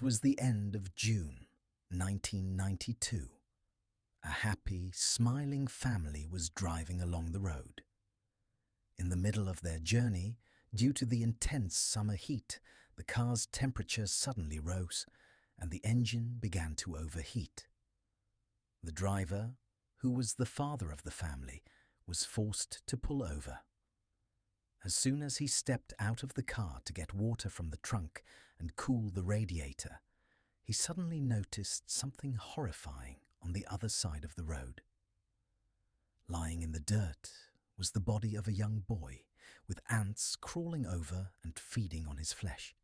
was the end of June 1992. A happy, smiling family was driving along the road. In the middle of their journey, due to the intense summer heat, the car's temperature suddenly rose and the engine began to overheat. The driver, who was the father of the family, was forced to pull over. As soon as he stepped out of the car to get water from the trunk and cool the radiator, he suddenly noticed something horrifying on the other side of the road. Lying in the dirt was the body of a young boy, with ants crawling over and feeding on his flesh.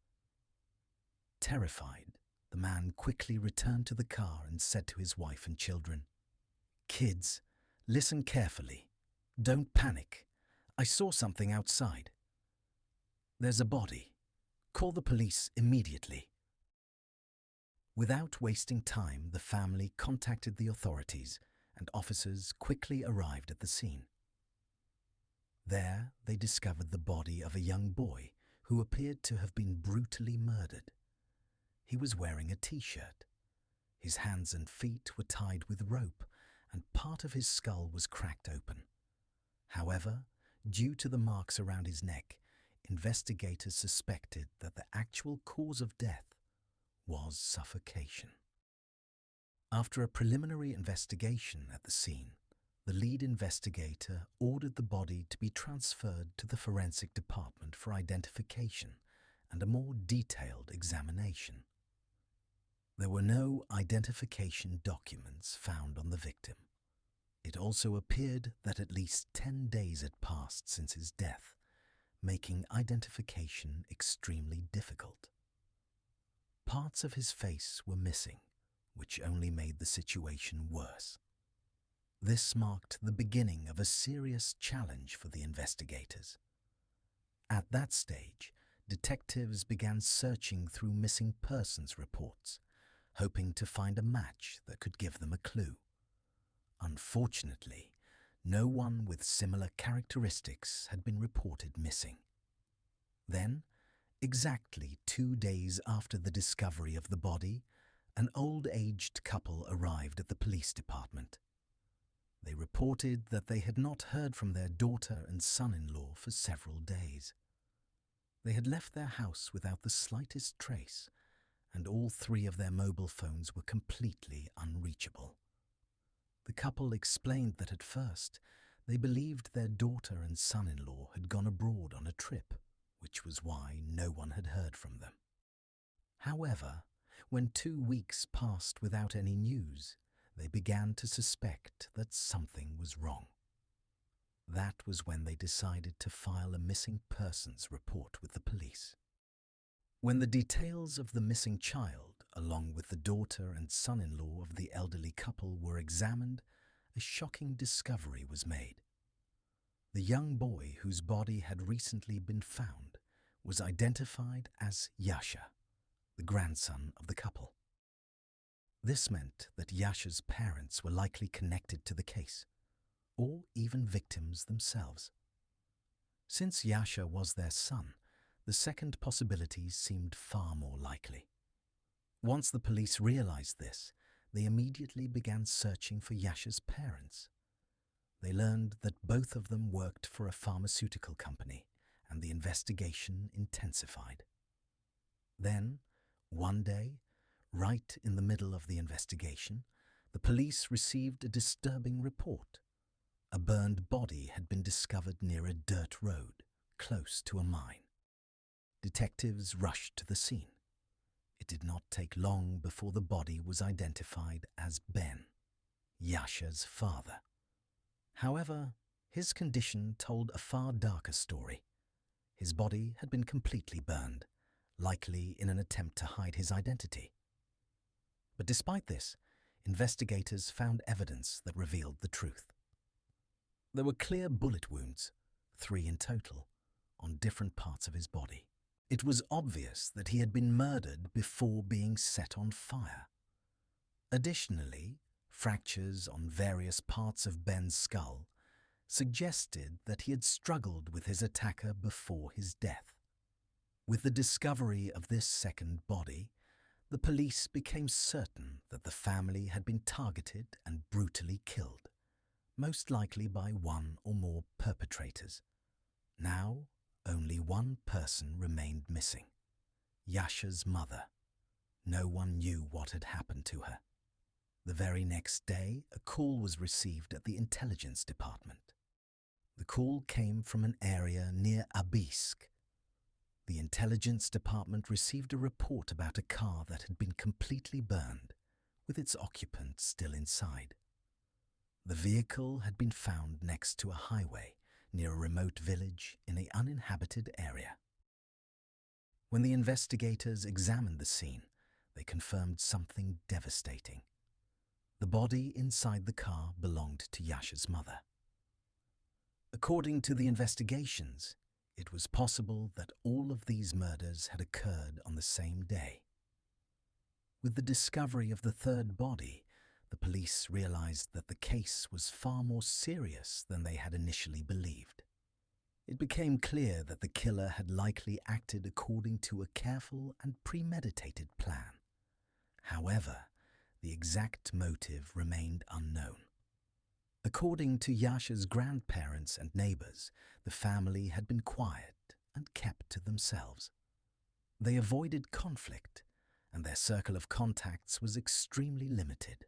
Terrified, the man quickly returned to the car and said to his wife and children, "Kids, listen carefully. Don't panic. I saw something outside. There's a body. Call the police immediately." Without wasting time, the family contacted the authorities, and officers quickly arrived at the scene. There, they discovered the body of a young boy who appeared to have been brutally murdered. He was wearing a t-shirt. His hands and feet were tied with rope, and part of his skull was cracked open. However, due to the marks around his neck, investigators suspected that the actual cause of death was suffocation. After a preliminary investigation at the scene, the lead investigator ordered the body to be transferred to the forensic department for identification and a more detailed examination. There were no identification documents found on the victim. It also appeared that at least 10 days had passed since his death, making identification extremely difficult. Parts of his face were missing, which only made the situation worse. This marked the beginning of a serious challenge for the investigators. At that stage, detectives began searching through missing persons reports, hoping to find a match that could give them a clue. Unfortunately, no one with similar characteristics had been reported missing. Then, exactly 2 days after the discovery of the body, an old-aged couple arrived at the police department. They reported that they had not heard from their daughter and son-in-law for several days. They had left their house without the slightest trace, and all 3 of their mobile phones were completely unreachable. The couple explained that at first they believed their daughter and son-in-law had gone abroad on a trip, which was why no one had heard from them. However, when 2 weeks passed without any news, they began to suspect that something was wrong. That was when they decided to file a missing persons report with the police. When the details of the missing child, along with the daughter and son-in-law of the elderly couple, were examined, a shocking discovery was made. The young boy whose body had recently been found was identified as Yasha, the grandson of the couple. This meant that Yasha's parents were likely connected to the case, or even victims themselves. Since Yasha was their son, the second possibility seemed far more likely. Once the police realized this, they immediately began searching for Yasha's parents. They learned that both of them worked for a pharmaceutical company, and the investigation intensified. Then, one day, right in the middle of the investigation, the police received a disturbing report. A burned body had been discovered near a dirt road, close to a mine. Detectives rushed to the scene. It did not take long before the body was identified as Ben, Yasha's father. However, his condition told a far darker story. His body had been completely burned, likely in an attempt to hide his identity. But despite this, investigators found evidence that revealed the truth. There were clear bullet wounds, 3 in total, on different parts of his body. It was obvious that he had been murdered before being set on fire. Additionally, fractures on various parts of Ben's skull suggested that he had struggled with his attacker before his death. With the discovery of this second body, the police became certain that the family had been targeted and brutally killed, most likely by one or more perpetrators. Now, only one person remained missing: Yasha's mother. No one knew what had happened to her. The very next day, a call was received at the intelligence department. The call came from an area near Abisk. The intelligence department received a report about a car that had been completely burned, with its occupant still inside. The vehicle had been found next to a highway near a remote village in an uninhabited area. When the investigators examined the scene, they confirmed something devastating. The body inside the car belonged to Yasha's mother. According to the investigations, it was possible that all of these murders had occurred on the same day. With the discovery of the third body, the police realized that the case was far more serious than they had initially believed. It became clear that the killer had likely acted according to a careful and premeditated plan. However, the exact motive remained unknown. According to Yasha's grandparents and neighbors, the family had been quiet and kept to themselves. They avoided conflict, and their circle of contacts was extremely limited.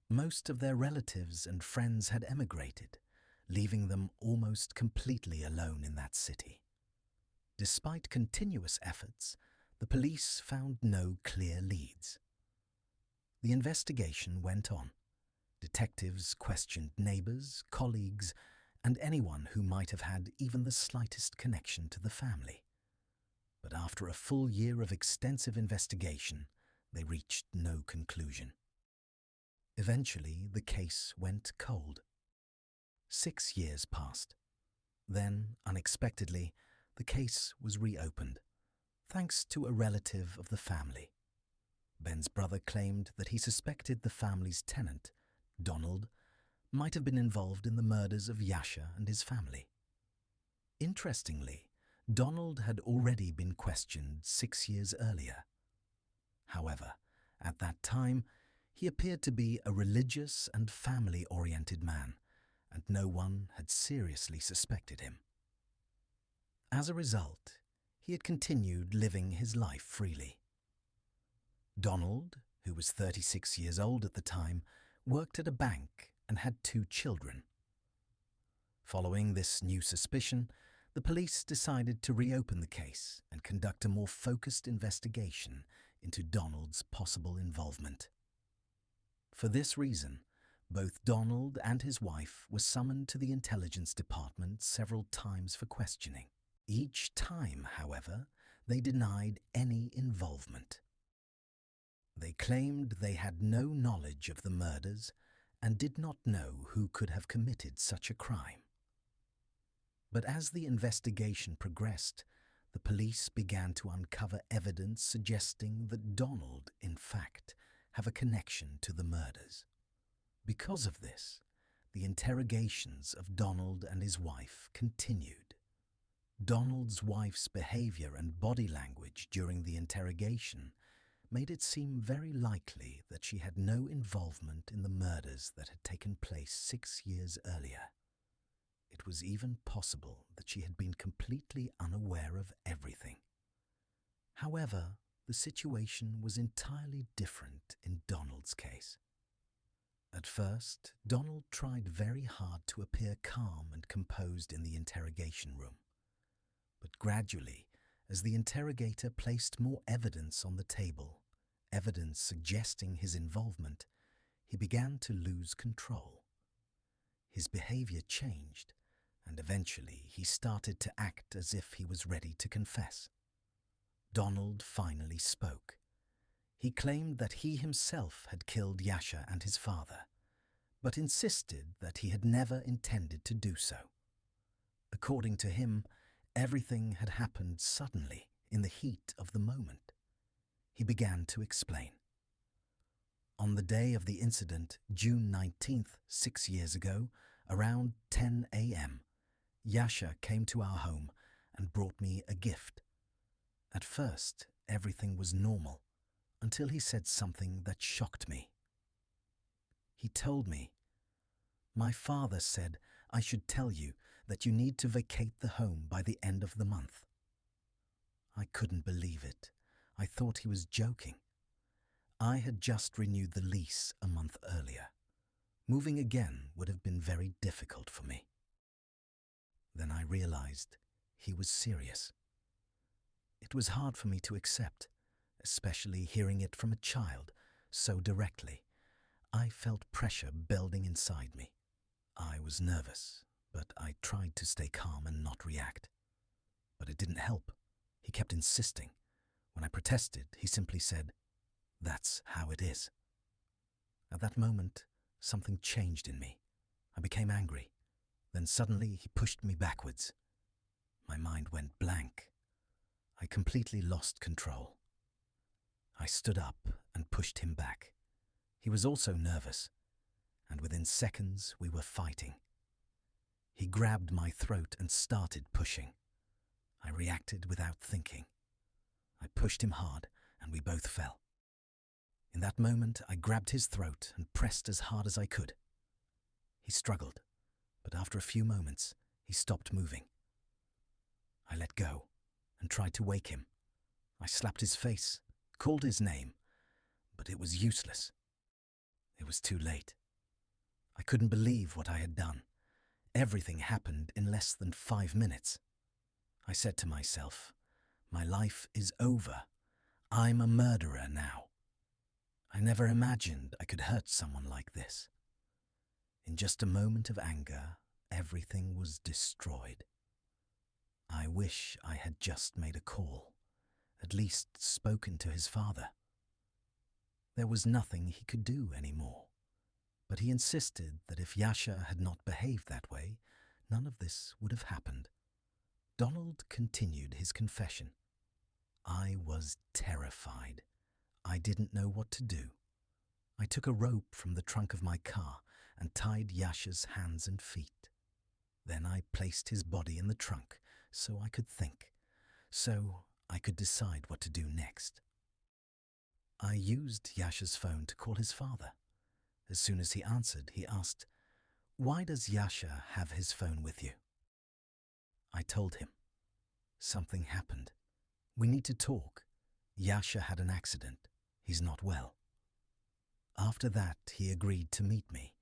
Most of their relatives and friends had emigrated, leaving them almost completely alone in that city. Despite continuous efforts, the police found no clear leads. The investigation went on. Detectives questioned neighbors, colleagues, and anyone who might have had even the slightest connection to the family. But after a full year of extensive investigation, they reached no conclusion. Eventually, the case went cold. 6 years passed. Then, unexpectedly, the case was reopened, thanks to a relative of the family. Ben's brother claimed that he suspected the family's tenant, Donald, might have been involved in the murders of Yasha and his family. Interestingly, Donald had already been questioned 6 years earlier. However, at that time, he appeared to be a religious and family-oriented man, and no one had seriously suspected him. As a result, he had continued living his life freely. Donald, who was 36 years old at the time, worked at a bank and had 2 children. Following this new suspicion, the police decided to reopen the case and conduct a more focused investigation into Donald's possible involvement. For this reason, both Donald and his wife were summoned to the intelligence department several times for questioning. Each time, however, they denied any involvement. They claimed they had no knowledge of the murders and did not know who could have committed such a crime. But as the investigation progressed, the police began to uncover evidence suggesting that Donald, in fact, have a connection to the murders. Because of this, the interrogations of Donald and his wife continued. Donald's wife's behavior and body language during the interrogation made it seem very likely that she had no involvement in the murders that had taken place 6 years earlier. It was even possible that she had been completely unaware of everything. However, the situation was entirely different in Donald's case. At first, Donald tried very hard to appear calm and composed in the interrogation room. But gradually, as the interrogator placed more evidence on the table, evidence suggesting his involvement, he began to lose control. His behavior changed, and eventually he started to act as if he was ready to confess. Donald finally spoke. He claimed that he himself had killed Yasha and his father, but insisted that he had never intended to do so. According to him, everything had happened suddenly, in the heat of the moment. He began to explain. On the day of the incident, June 19th, 6 years ago, around 10 a.m., Yasha came to our home and brought me a gift. At first, everything was normal. until he said something that shocked me. He told me, "My father said I should tell you that you need to vacate the home by the end of the month." I couldn't believe it. I thought he was joking. I had just renewed the lease a month earlier. Moving again would have been very difficult for me. Then I realized he was serious. It was hard for me to accept, especially hearing it from a child so directly. I felt pressure building inside me. I was nervous, but I tried to stay calm and not react. But it didn't help. He kept insisting. When I protested, he simply said, "That's how it is." At that moment, something changed in me. I became angry. Then suddenly he pushed me backwards. My mind went blank. I completely lost control. I stood up and pushed him back. He was also nervous, and within seconds we were fighting. He grabbed my throat and started pushing. I reacted without thinking. I pushed him hard, and we both fell. In that moment, I grabbed his throat and pressed as hard as I could. He struggled, but after a few moments, he stopped moving. I let go and tried to wake him. I slapped his face, called his name, but it was useless. It was too late. I couldn't believe what I had done. Everything happened in less than 5 minutes. I said to myself, "My life is over. I'm a murderer now." I never imagined I could hurt someone like this. In just a moment of anger, everything was destroyed. I wish I had just made a call, at least spoken to his father. There was nothing he could do anymore, but he insisted that if Yasha had not behaved that way, none of this would have happened. Donald continued his confession. I was terrified. I didn't know what to do. I took a rope from the trunk of my car and tied Yasha's hands and feet. Then I placed his body in the trunk so I could think, so I could decide what to do next. I used Yasha's phone to call his father. As soon as he answered, he asked, "Why does Yasha have his phone with you?" I told him. "Something happened. We need to talk. Yasha had an accident. He's not well." After that, he agreed to meet me.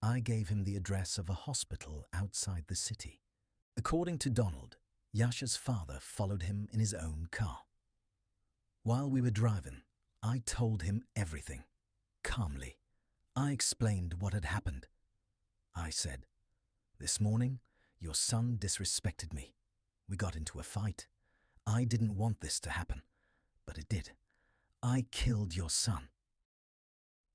I gave him the address of a hospital outside the city. According to Donald, Yasha's father followed him in his own car. While we were driving, I told him everything, calmly. I explained what had happened. I said, "This morning, your son disrespected me. We got into a fight. I didn't want this to happen, but it did. I killed your son."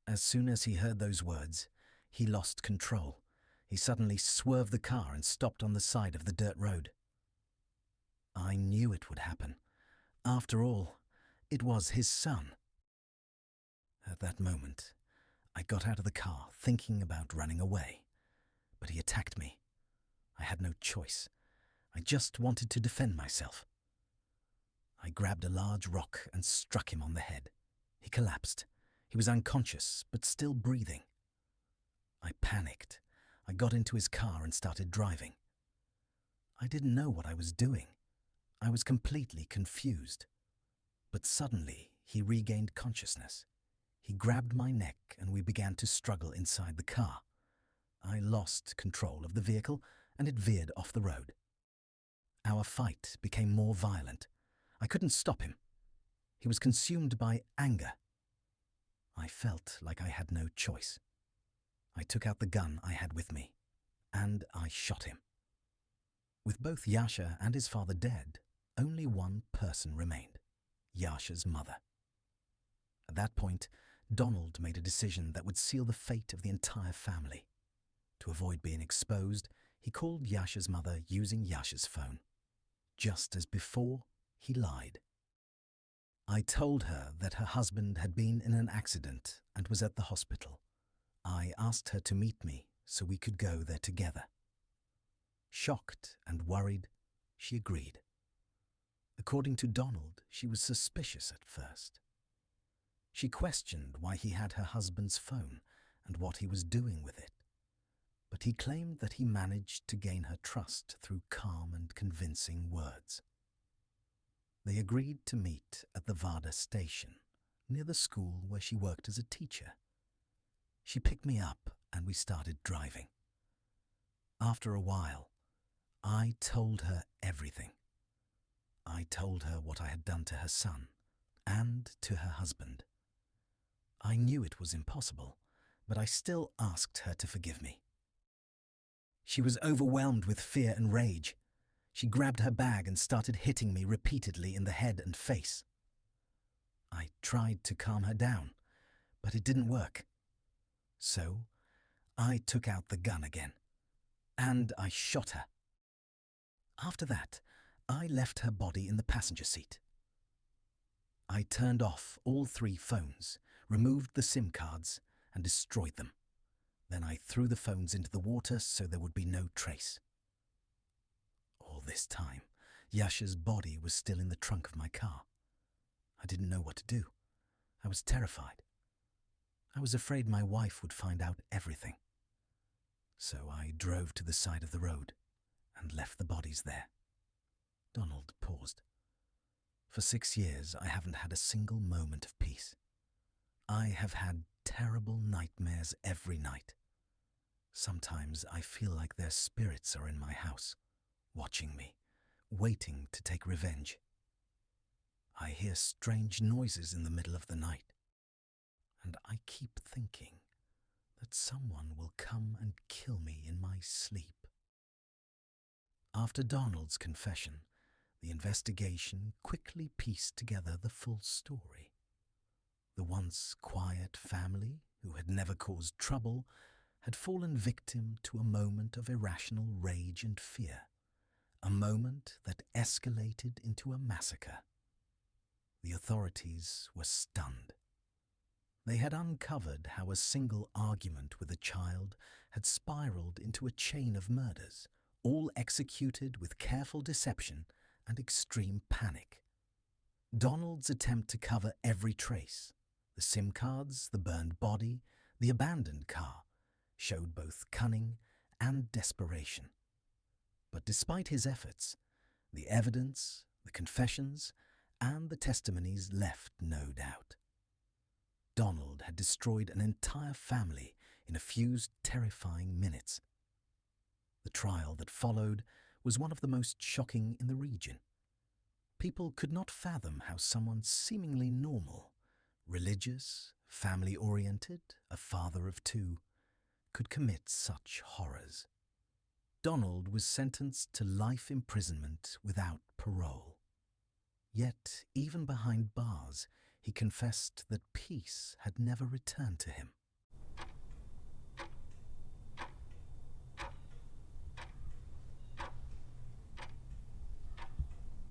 As soon as he heard those words, he lost control. He suddenly swerved the car and stopped on the side of the dirt road. I knew it would happen. After all, it was his son. At that moment, I got out of the car thinking about running away, but he attacked me. I had no choice. I just wanted to defend myself. I grabbed a large rock and struck him on the head. He collapsed. He was unconscious, but still breathing. I panicked. I got into his car and started driving. I didn't know what I was doing. I was completely confused. But suddenly, he regained consciousness. He grabbed my neck and we began to struggle inside the car. I lost control of the vehicle and it veered off the road. Our fight became more violent. I couldn't stop him. He was consumed by anger. I felt like I had no choice. I took out the gun I had with me, and I shot him. With both Yasha and his father dead, only one person remained, Yasha's mother. At that point, Donald made a decision that would seal the fate of the entire family. To avoid being exposed, he called Yasha's mother using Yasha's phone. Just as before, he lied. I told her that her husband had been in an accident and was at the hospital. I asked her to meet me so we could go there together. Shocked and worried, she agreed. According to Donald, she was suspicious at first. She questioned why he had her husband's phone and what he was doing with it, but he claimed that he managed to gain her trust through calm and convincing words. They agreed to meet at the Vada station, near the school where she worked as a teacher. She picked me up and we started driving. After a while, I told her everything. I told her what I had done to her son and to her husband. I knew it was impossible, but I still asked her to forgive me. She was overwhelmed with fear and rage. She grabbed her bag and started hitting me repeatedly in the head and face. I tried to calm her down, but it didn't work. So I took out the gun again, and I shot her. After that, I left her body in the passenger seat. I turned off all 3 phones, removed the SIM cards, and destroyed them. Then I threw the phones into the water so there would be no trace. All this time, Yasha's body was still in the trunk of my car. I didn't know what to do. I was terrified. I was afraid my wife would find out everything. So I drove to the side of the road and left the bodies there. Donald paused. For 6 years, I haven't had a single moment of peace. I have had terrible nightmares every night. Sometimes I feel like their spirits are in my house, watching me, waiting to take revenge. I hear strange noises in the middle of the night, and I keep thinking that someone will come and kill me in my sleep. After Donald's confession, the investigation quickly pieced together the full story. The once quiet family, who had never caused trouble, had fallen victim to a moment of irrational rage and fear, a moment that escalated into a massacre. The authorities were stunned. They had uncovered how a single argument with a child had spiraled into a chain of murders, all executed with careful deception and extreme panic. Donald's attempt to cover every trace, the SIM cards, the burned body, the abandoned car, showed both cunning and desperation. But despite his efforts, the evidence, the confessions, and the testimonies left no doubt. Donald had destroyed an entire family in a few terrifying minutes. The trial that followed was one of the most shocking in the region. People could not fathom how someone seemingly normal, religious, family-oriented, a father of 2, could commit such horrors. Donald was sentenced to life imprisonment without parole. Yet, even behind bars, he confessed that peace had never returned to him.